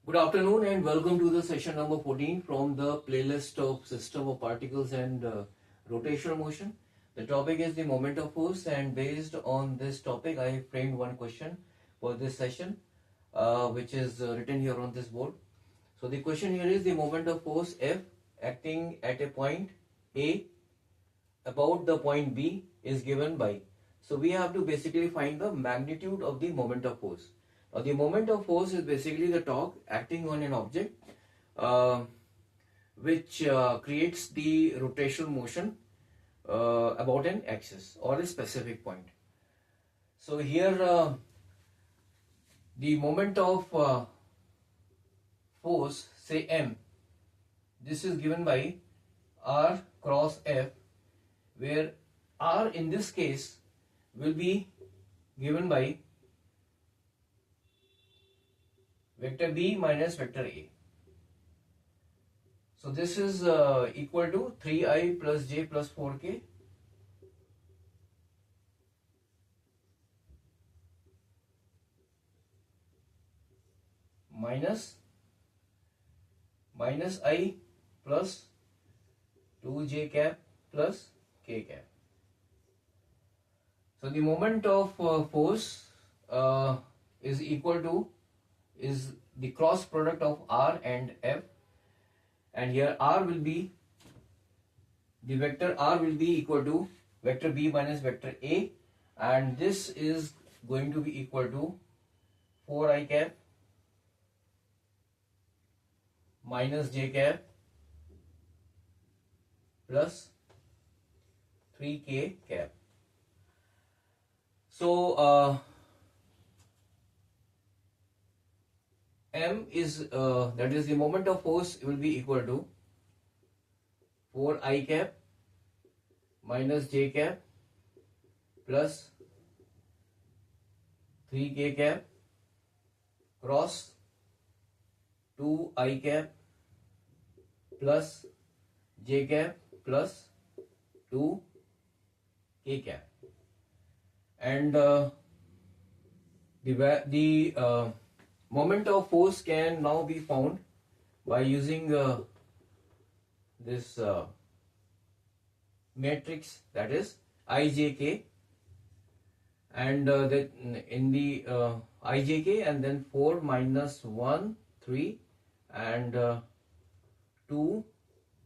Good afternoon and welcome to the session number 14 from the playlist of system of particles and rotational motion. The topic is the moment of force, and based on this topic I framed one question for this session which is written here on this board. So the question here is the moment of force F acting at a point A about the point B is given by. So we have to basically find the magnitude of the moment of force. Now the moment of force is basically the torque acting on an object which creates the rotational motion about an axis or a specific point. So here the moment of force, say M, this is given by R cross F, where R in this case will be given by vector B minus vector A. So this is equal to 3I plus J plus 4K minus I plus 2J cap plus K cap. So the moment of force is equal to the cross product of R and F, and here R will be, the vector R will be equal to vector B minus vector A, and this is going to be equal to 4I cap minus J cap plus 3K cap. So M is that is the moment of force will be equal to 4I cap minus J cap plus 3K cap cross 2I cap plus J cap plus 2K cap, and the moment of force can now be found by using this matrix, that is IJK, and that in the IJK, and then 4 minus 1 3 and 2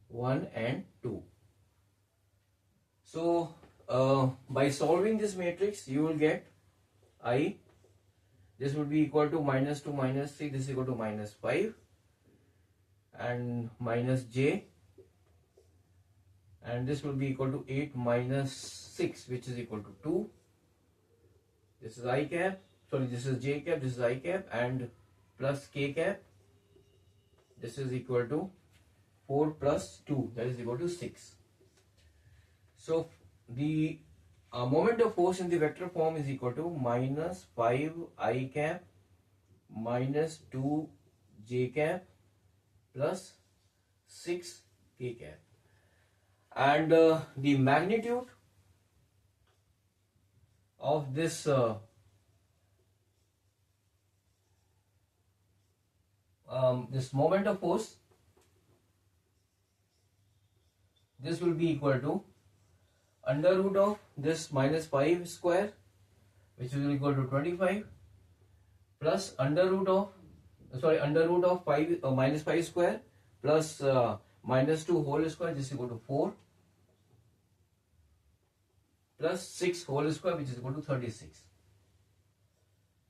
1 and 2. So by solving this matrix you will get I, this would be equal to minus 2 minus 3, this is equal to minus 5, and minus J, and this will be equal to 8 minus 6, which is equal to 2. This is I cap, sorry, this is J cap, this is I cap, and plus K cap, this is equal to 4 plus 2, that is equal to 6. So the moment of force in the vector form is equal to minus 5I cap minus 2J cap plus 6K cap, and the magnitude of this this moment of force, this will be equal to under root of this minus 5 square, which will equal to 25, plus under root of 5 minus 5 square plus minus 2 whole square, this is equal to 4, plus 6 whole square, which is equal to 36.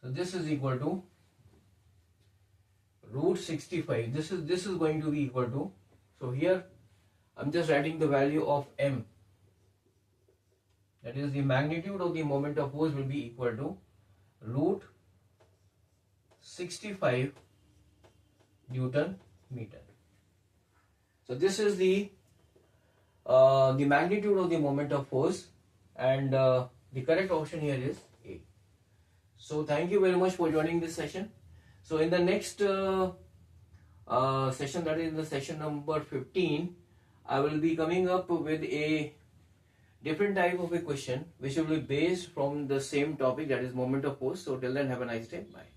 So this is equal to root 65. This is going to be equal to, so here I'm just writing the value of M, that is the magnitude of the moment of force will be equal to root 65 Newton meter. So this is the magnitude of the moment of force, and the correct option here is A. So thank you very much for joining this session. So in the next session, that is in the session number 15, I will be coming up with a different type of a question which will be based from the same topic, that is moment of force. So till then, have a nice day. Bye.